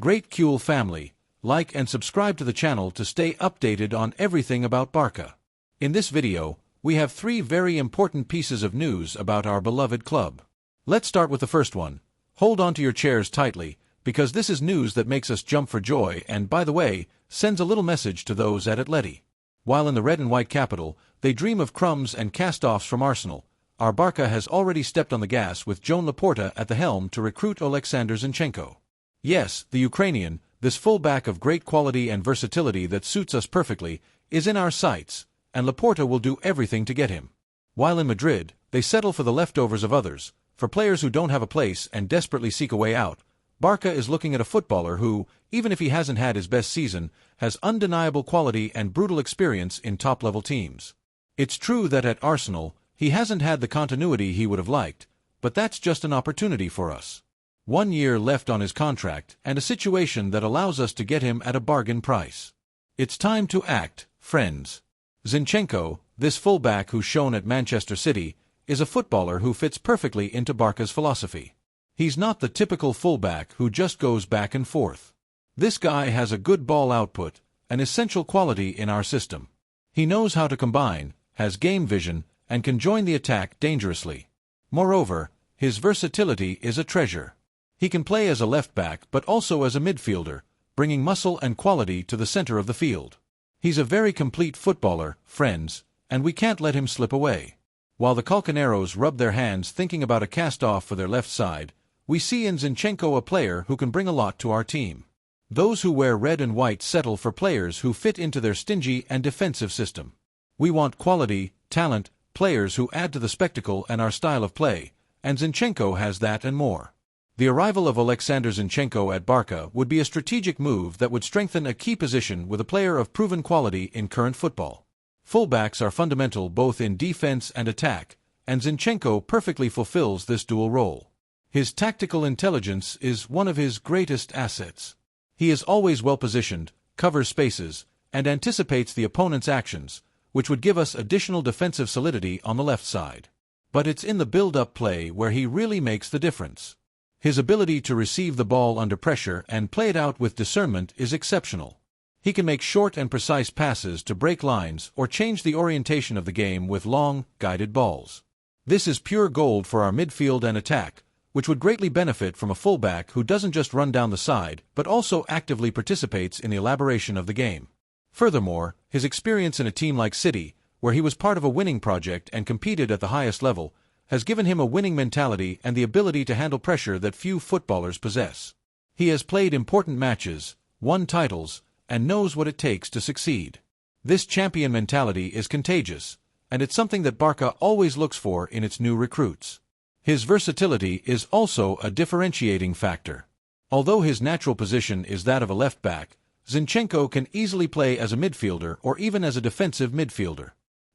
Great cool family, like and subscribe to the channel to stay updated on everything about Barça. In this video, we have 3 very important pieces of news about our beloved club. Let's start with the first one. Hold on to your chairs tightly, because this is news that makes us jump for joy and, by the way, sends a little message to those at Atleti. While in the red and white capital, they dream of crumbs and cast-offs from Arsenal, our Barça has already stepped on the gas with Laporta at the helm to recruit Zinchenko. Yes, the Ukrainian, this fullback of great quality and versatility that suits us perfectly, is in our sights, and Laporta will do everything to get him. While in Madrid, they settle for the leftovers of others, for players who don't have a place and desperately seek a way out. Barça is looking at a footballer who, even if he hasn't had his best season, has undeniable quality and brutal experience in top-level teams. It's true that at Arsenal, he hasn't had the continuity he would have liked, but that's just an opportunity for us. 1 year left on his contract and a situation that allows us to get him at a bargain price. It's time to act, friends. Zinchenko, this fullback who's shown at Manchester City, is a footballer who fits perfectly into Barça's philosophy. He's not the typical fullback who just goes back and forth. This guy has a good ball output, an essential quality in our system. He knows how to combine, has game vision, and can join the attack dangerously. Moreover, his versatility is a treasure. He can play as a left-back but also as a midfielder, bringing muscle and quality to the center of the field. He's a very complete footballer, friends, and we can't let him slip away. While the Colchoneros rub their hands thinking about a cast-off for their left side, we see in Zinchenko a player who can bring a lot to our team. Those who wear red and white settle for players who fit into their stingy and defensive system. We want quality, talent, players who add to the spectacle and our style of play, and Zinchenko has that and more. The arrival of Zinchenko at Barça would be a strategic move that would strengthen a key position with a player of proven quality in current football. Fullbacks are fundamental both in defense and attack, and Zinchenko perfectly fulfills this dual role. His tactical intelligence is one of his greatest assets. He is always well-positioned, covers spaces, and anticipates the opponent's actions, which would give us additional defensive solidity on the left side. But it's in the build-up play where he really makes the difference. His ability to receive the ball under pressure and play it out with discernment is exceptional. He can make short and precise passes to break lines or change the orientation of the game with long, guided balls. This is pure gold for our midfield and attack, which would greatly benefit from a fullback who doesn't just run down the side but also actively participates in the elaboration of the game. Furthermore, his experience in a team like City, where he was part of a winning project and competed at the highest level, has given him a winning mentality and the ability to handle pressure that few footballers possess. He has played important matches, won titles, and knows what it takes to succeed. This champion mentality is contagious, and it's something that Barça always looks for in its new recruits. His versatility is also a differentiating factor. Although his natural position is that of a left-back, Zinchenko can easily play as a midfielder or even as a defensive midfielder.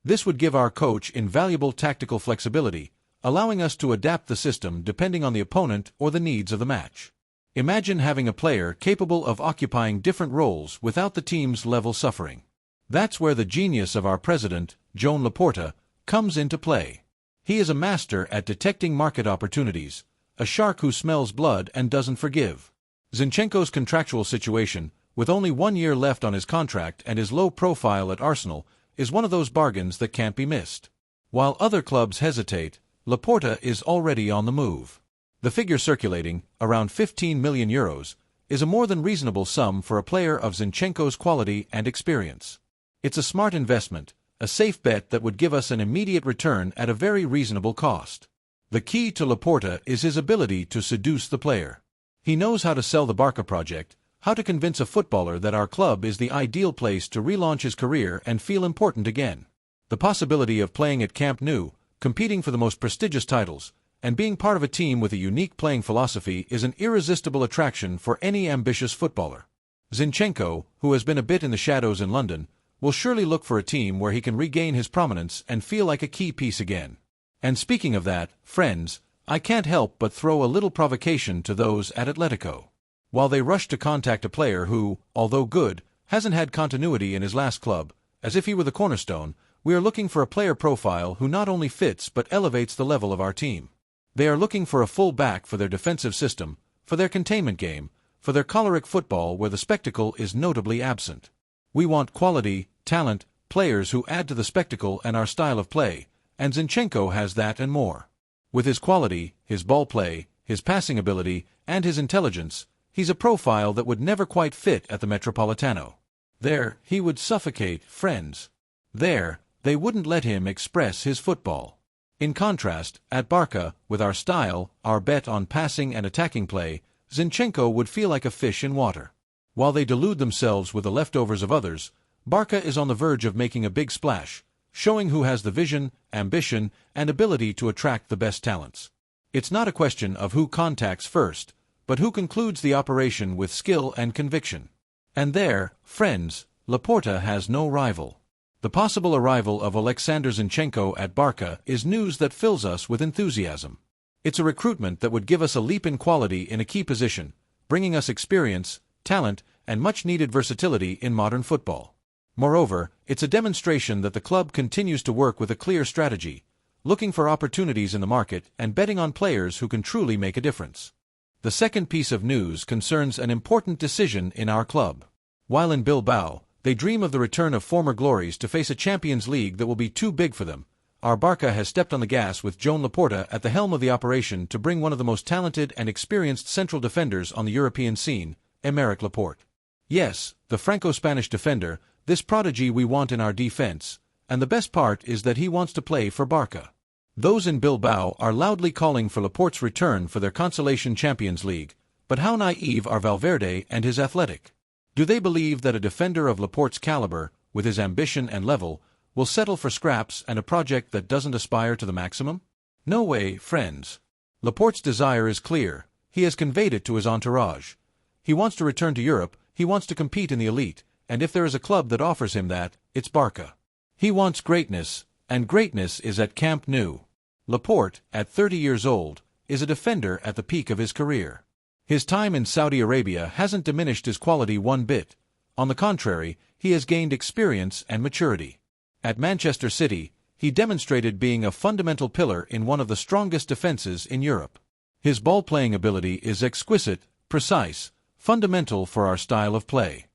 This would give our coach invaluable tactical flexibility, allowing us to adapt the system depending on the opponent or the needs of the match. Imagine having a player capable of occupying different roles without the team's level suffering. That's where the genius of our president, Laporta, comes into play. He is a master at detecting market opportunities, a shark who smells blood and doesn't forgive. Zinchenko's contractual situation, with only 1 year left on his contract and his low profile at Arsenal, is one of those bargains that can't be missed. While other clubs hesitate, Laporta is already on the move. The figure circulating, around €15 million, is a more than reasonable sum for a player of Zinchenko's quality and experience. It's a smart investment, a safe bet that would give us an immediate return at a very reasonable cost. The key to Laporta is his ability to seduce the player. He knows how to sell the Barça project, how to convince a footballer that our club is the ideal place to relaunch his career and feel important again. The possibility of playing at Camp Nou, competing for the most prestigious titles, and being part of a team with a unique playing philosophy is an irresistible attraction for any ambitious footballer. Zinchenko, who has been a bit in the shadows in London, will surely look for a team where he can regain his prominence and feel like a key piece again. And speaking of that, friends, I can't help but throw a little provocation to those at Atletico. While they rush to contact a player who, although good, hasn't had continuity in his last club, as if he were the cornerstone, we are looking for a player profile who not only fits but elevates the level of our team. They are looking for a full back for their defensive system, for their containment game, for their choleric football where the spectacle is notably absent. We want quality, talent, players who add to the spectacle and our style of play, and Zinchenko has that and more. With his quality, his ball play, his passing ability, and his intelligence, he's a profile that would never quite fit at the Metropolitano. There, he would suffocate friends. There, they wouldn't let him express his football. In contrast, at Barça, with our style, our bet on passing and attacking play, Zinchenko would feel like a fish in water. While they delude themselves with the leftovers of others, Barça is on the verge of making a big splash, showing who has the vision, ambition, and ability to attract the best talents. It's not a question of who contacts first, but who concludes the operation with skill and conviction. And there, friends, Laporta has no rival. The possible arrival of Alexander Zinchenko at Barça is news that fills us with enthusiasm. It's a recruitment that would give us a leap in quality in a key position, bringing us experience, talent, and much-needed versatility in modern football. Moreover, it's a demonstration that the club continues to work with a clear strategy, looking for opportunities in the market and betting on players who can truly make a difference. The second piece of news concerns an important decision in our club. While in Bilbao, they dream of the return of former glories to face a Champions League that will be too big for them. Our Barça has stepped on the gas with Joan Laporta at the helm of the operation to bring one of the most talented and experienced central defenders on the European scene, Aymeric Laporte. Yes, the Franco-Spanish defender, this prodigy we want in our defense, and the best part is that he wants to play for Barça. Those in Bilbao are loudly calling for Laporte's return for their consolation Champions League, but how naive are Valverde and his Athletic? Do they believe that a defender of Laporte's caliber, with his ambition and level, will settle for scraps and a project that doesn't aspire to the maximum? No way, friends. Laporte's desire is clear. He has conveyed it to his entourage. He wants to return to Europe, he wants to compete in the elite, and if there is a club that offers him that, it's Barça. He wants greatness, and greatness is at Camp Nou. Laporte, at 30 years old, is a defender at the peak of his career. His time in Saudi Arabia hasn't diminished his quality one bit. On the contrary, he has gained experience and maturity. At Manchester City, he demonstrated being a fundamental pillar in one of the strongest defenses in Europe. His ball-playing ability is exquisite, precise, fundamental for our style of play.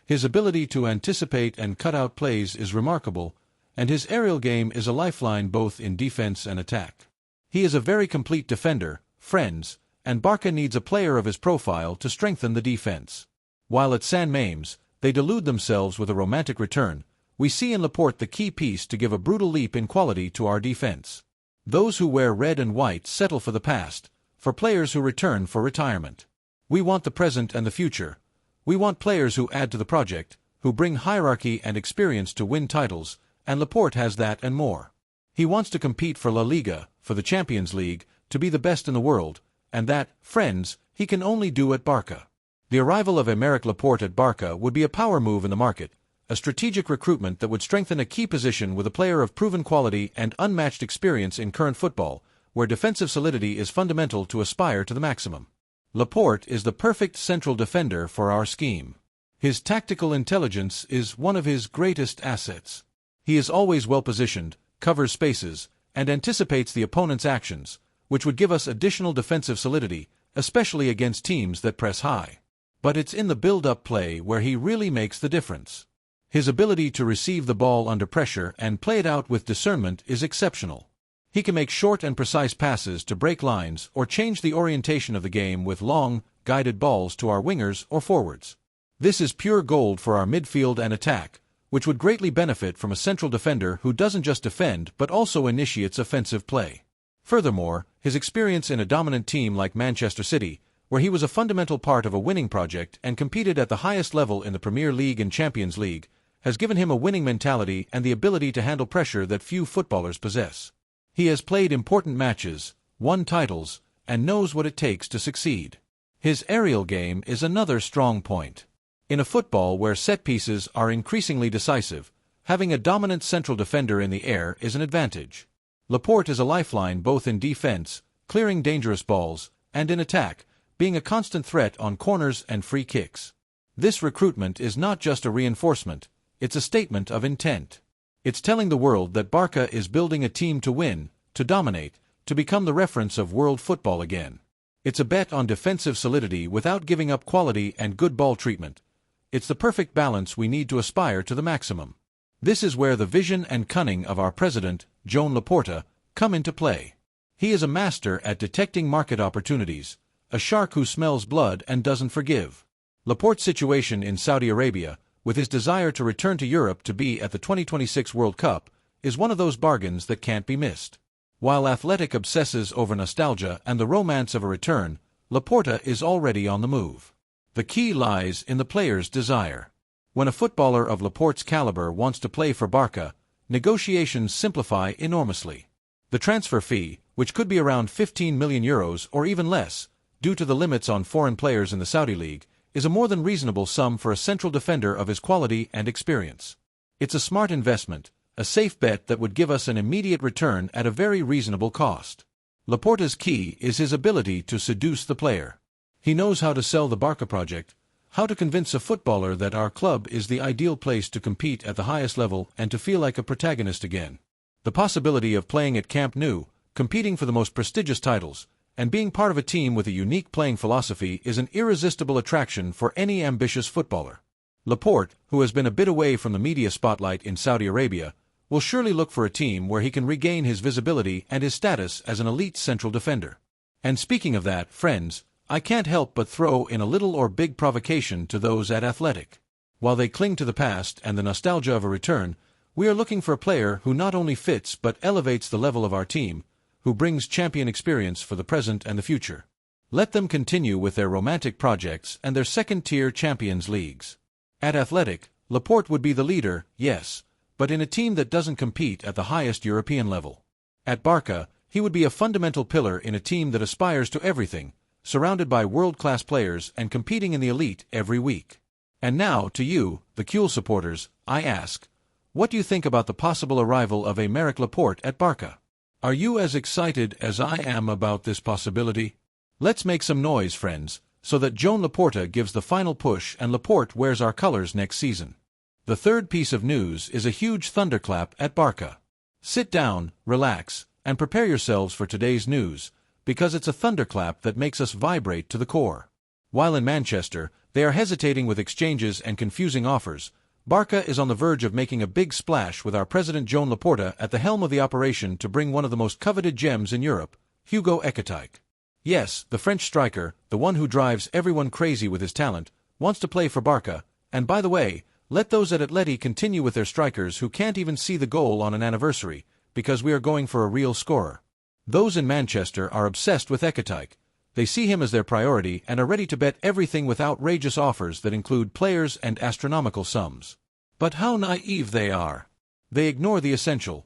His ability to anticipate and cut out plays is remarkable, and his aerial game is a lifeline both in defense and attack. He is a very complete defender, friends, and Barça needs a player of his profile to strengthen the defense. While at San Mamés, they delude themselves with a romantic return, we see in Laporte the key piece to give a brutal leap in quality to our defense. Those who wear red and white settle for the past, for players who return for retirement. We want the present and the future. We want players who add to the project, who bring hierarchy and experience to win titles, and Laporte has that and more. He wants to compete for La Liga, for the Champions League, to be the best in the world, and that, friends, he can only do at Barça. The arrival of Aymeric Laporte at Barça would be a power move in the market, a strategic recruitment that would strengthen a key position with a player of proven quality and unmatched experience in current football, where defensive solidity is fundamental to aspire to the maximum. Laporte is the perfect central defender for our scheme. His tactical intelligence is one of his greatest assets. He is always well-positioned, covers spaces, and anticipates the opponent's actions, which would give us additional defensive solidity, especially against teams that press high. But it's in the build-up play where he really makes the difference. His ability to receive the ball under pressure and play it out with discernment is exceptional. He can make short and precise passes to break lines or change the orientation of the game with long, guided balls to our wingers or forwards. This is pure gold for our midfield and attack, which would greatly benefit from a central defender who doesn't just defend but also initiates offensive play. Furthermore, his experience in a dominant team like Manchester City, where he was a fundamental part of a winning project and competed at the highest level in the Premier League and Champions League, has given him a winning mentality and the ability to handle pressure that few footballers possess. He has played important matches, won titles, and knows what it takes to succeed. His aerial game is another strong point. In a football where set pieces are increasingly decisive, having a dominant central defender in the air is an advantage. Laporte is a lifeline both in defense, clearing dangerous balls, and in attack, being a constant threat on corners and free kicks. This recruitment is not just a reinforcement, it's a statement of intent. It's telling the world that Barça is building a team to win, to dominate, to become the reference of world football again. It's a bet on defensive solidity without giving up quality and good ball treatment. It's the perfect balance we need to aspire to the maximum. This is where the vision and cunning of our president, Joan Laporta, come into play. He is a master at detecting market opportunities, a shark who smells blood and doesn't forgive. Laporte's situation in Saudi Arabia, with his desire to return to Europe to be at the 2026 World Cup, is one of those bargains that can't be missed. While Athletic obsesses over nostalgia and the romance of a return, Laporta is already on the move. The key lies in the player's desire. When a footballer of Laporte's caliber wants to play for Barça, negotiations simplify enormously. The transfer fee, which could be around €15 million or even less, due to the limits on foreign players in the Saudi League, is a more than reasonable sum for a central defender of his quality and experience. It's a smart investment, a safe bet that would give us an immediate return at a very reasonable cost. Laporta's key is his ability to seduce the player. He knows how to sell the Barça project, how to convince a footballer that our club is the ideal place to compete at the highest level and to feel like a protagonist again. The possibility of playing at Camp Nou, competing for the most prestigious titles, and being part of a team with a unique playing philosophy is an irresistible attraction for any ambitious footballer. Laporte, who has been a bit away from the media spotlight in Saudi Arabia, will surely look for a team where he can regain his visibility and his status as an elite central defender. And speaking of that, friends, I can't help but throw in a little or big provocation to those at Athletic. While they cling to the past and the nostalgia of a return, we are looking for a player who not only fits but elevates the level of our team, who brings champion experience for the present and the future. Let them continue with their romantic projects and their second-tier Champions Leagues. At Athletic, Laporte would be the leader, yes, but in a team that doesn't compete at the highest European level. At Barça, he would be a fundamental pillar in a team that aspires to everything, surrounded by world-class players and competing in the elite every week. And now, to you, the Cule supporters, I ask, what do you think about the possible arrival of Aymeric Laporte at Barça? Are you as excited as I am about this possibility? Let's make some noise, friends, so that Joan Laporta gives the final push and Laporte wears our colors next season. The third piece of news is a huge thunderclap at Barça. Sit down, relax, and prepare yourselves for today's news, because it's a thunderclap that makes us vibrate to the core. While in Manchester, they are hesitating with exchanges and confusing offers, Barça is on the verge of making a big splash with our president Joan Laporta at the helm of the operation to bring one of the most coveted gems in Europe, Hugo Ekitike. Yes, the French striker, the one who drives everyone crazy with his talent, wants to play for Barça, and by the way, let those at Atleti continue with their strikers who can't even see the goal on an anniversary, because we are going for a real scorer. Those in Manchester are obsessed with Ekitike. They see him as their priority and are ready to bet everything with outrageous offers that include players and astronomical sums. But how naive they are! They ignore the essential.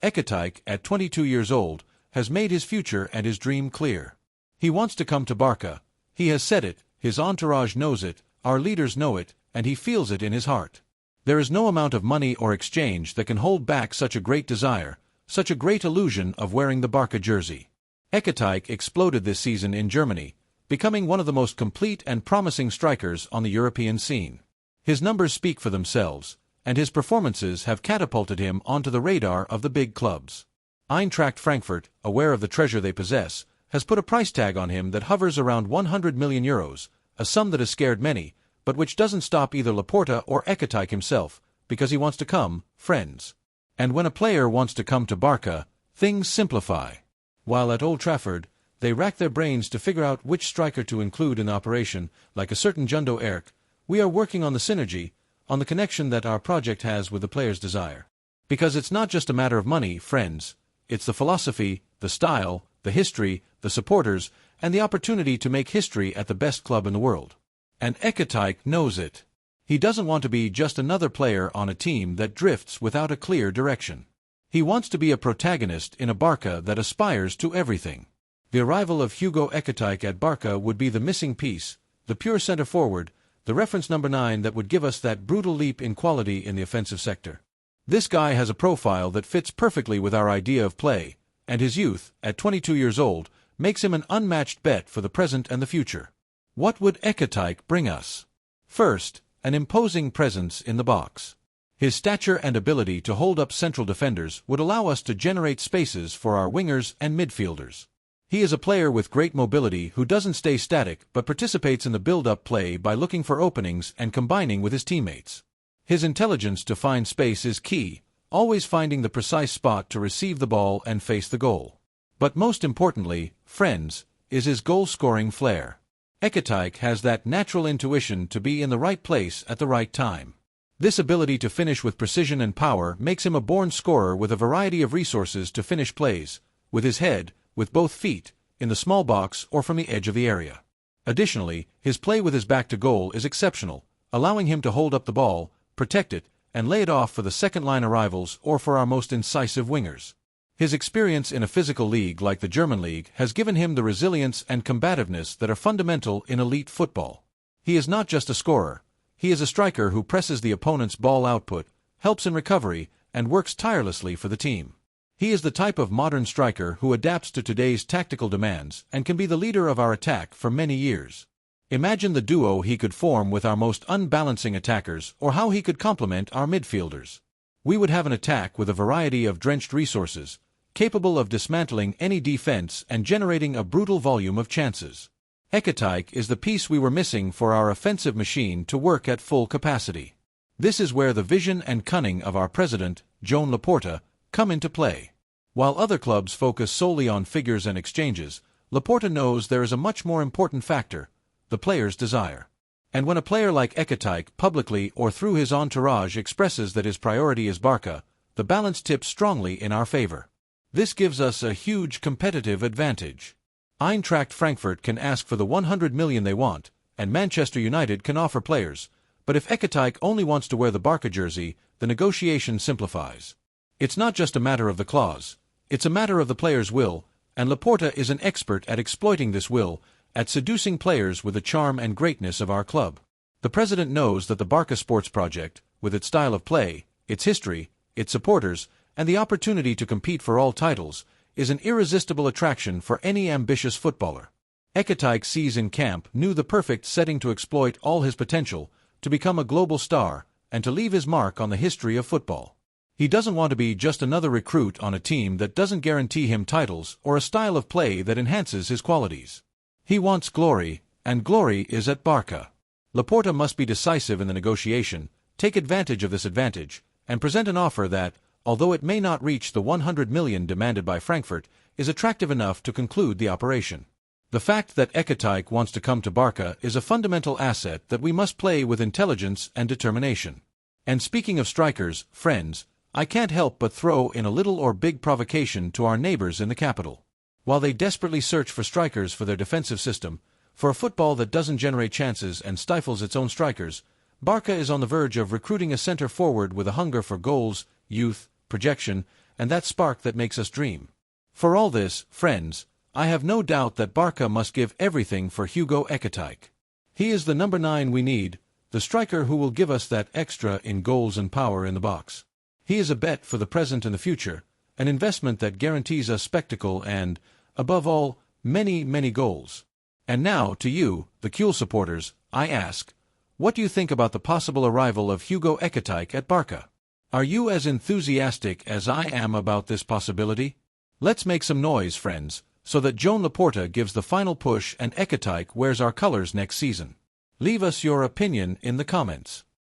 Ekitike, at 22 years old, has made his future and his dream clear. He wants to come to Barça. He has said it, his entourage knows it, our leaders know it, and he feels it in his heart. There is no amount of money or exchange that can hold back such a great desire, such a great illusion of wearing the Barça jersey. Ekitike exploded this season in Germany, becoming one of the most complete and promising strikers on the European scene. His numbers speak for themselves, and his performances have catapulted him onto the radar of the big clubs. Eintracht Frankfurt, aware of the treasure they possess, has put a price tag on him that hovers around €100 million, a sum that has scared many, but which doesn't stop either Laporta or Ekitike himself, because he wants to come, friends. And when a player wants to come to Barça, things simplify. While at Old Trafford, they rack their brains to figure out which striker to include in the operation, like a certain Jundo Erk, we are working on the synergy, on the connection that our project has with the player's desire. Because it's not just a matter of money, friends, it's the philosophy, the style, the history, the supporters, and the opportunity to make history at the best club in the world. And Ekitike knows it. He doesn't want to be just another player on a team that drifts without a clear direction. He wants to be a protagonist in a Barça that aspires to everything. The arrival of Hugo Ekitike at Barça would be the missing piece, the pure center-forward, the reference number 9 that would give us that brutal leap in quality in the offensive sector. This guy has a profile that fits perfectly with our idea of play, and his youth, at 22 years old, makes him an unmatched bet for the present and the future. What would Ekitike bring us? First, an imposing presence in the box. His stature and ability to hold up central defenders would allow us to generate spaces for our wingers and midfielders. He is a player with great mobility who doesn't stay static but participates in the build-up play by looking for openings and combining with his teammates. His intelligence to find space is key, always finding the precise spot to receive the ball and face the goal. But most importantly, friends, is his goal-scoring flair. Ekitike has that natural intuition to be in the right place at the right time. This ability to finish with precision and power makes him a born scorer with a variety of resources to finish plays, with his head, with both feet, in the small box or from the edge of the area. Additionally, his play with his back to goal is exceptional, allowing him to hold up the ball, protect it, and lay it off for the second-line arrivals or for our most incisive wingers. His experience in a physical league like the German league has given him the resilience and combativeness that are fundamental in elite football. He is not just a scorer. He is a striker who presses the opponent's ball output, helps in recovery, and works tirelessly for the team. He is the type of modern striker who adapts to today's tactical demands and can be the leader of our attack for many years. Imagine the duo he could form with our most unbalancing attackers or how he could complement our midfielders. We would have an attack with a variety of drenched resources, capable of dismantling any defense and generating a brutal volume of chances. Ekitike is the piece we were missing for our offensive machine to work at full capacity. This is where the vision and cunning of our president, Joan Laporta, come into play. While other clubs focus solely on figures and exchanges, Laporta knows there is a much more important factor: the player's desire. And when a player like Ekitike publicly or through his entourage expresses that his priority is Barça, the balance tips strongly in our favor. This gives us a huge competitive advantage. Eintracht Frankfurt can ask for the 100 million they want, and Manchester United can offer players, but if Ekitike only wants to wear the Barça jersey, the negotiation simplifies. It's not just a matter of the clause, it's a matter of the player's will, and Laporta is an expert at exploiting this will, at seducing players with the charm and greatness of our club. The president knows that the Barça sports project, with its style of play, its history, its supporters, and the opportunity to compete for all titles, is an irresistible attraction for any ambitious footballer. Ekitike sees in camp knew the perfect setting to exploit all his potential, to become a global star, and to leave his mark on the history of football. He doesn't want to be just another recruit on a team that doesn't guarantee him titles or a style of play that enhances his qualities. He wants glory, and glory is at Barça. Laporta must be decisive in the negotiation, take advantage of this advantage, and present an offer that, although it may not reach the 100 million demanded by Frankfurt, is attractive enough to conclude the operation. The fact that Ekitike wants to come to Barça is a fundamental asset that we must play with intelligence and determination. And speaking of strikers, friends, I can't help but throw in a little or big provocation to our neighbors in the capital. While they desperately search for strikers for their defensive system, for a football that doesn't generate chances and stifles its own strikers, Barça is on the verge of recruiting a center forward with a hunger for goals, youth, projection, and that spark that makes us dream. For all this, friends, I have no doubt that Barça must give everything for Hugo Ekitike. He is the number 9 we need, the striker who will give us that extra in goals and power in the box. He is a bet for the present and the future, an investment that guarantees us spectacle and, above all, many, many goals. And now, to you, the Kuhl supporters, I ask, what do you think about the possible arrival of Hugo Ekitike at Barça? Are you as enthusiastic as I am about this possibility? Let's make some noise, friends, so that Joan Laporta gives the final push and Ekitike wears our colors next season. Leave us your opinion in the comments.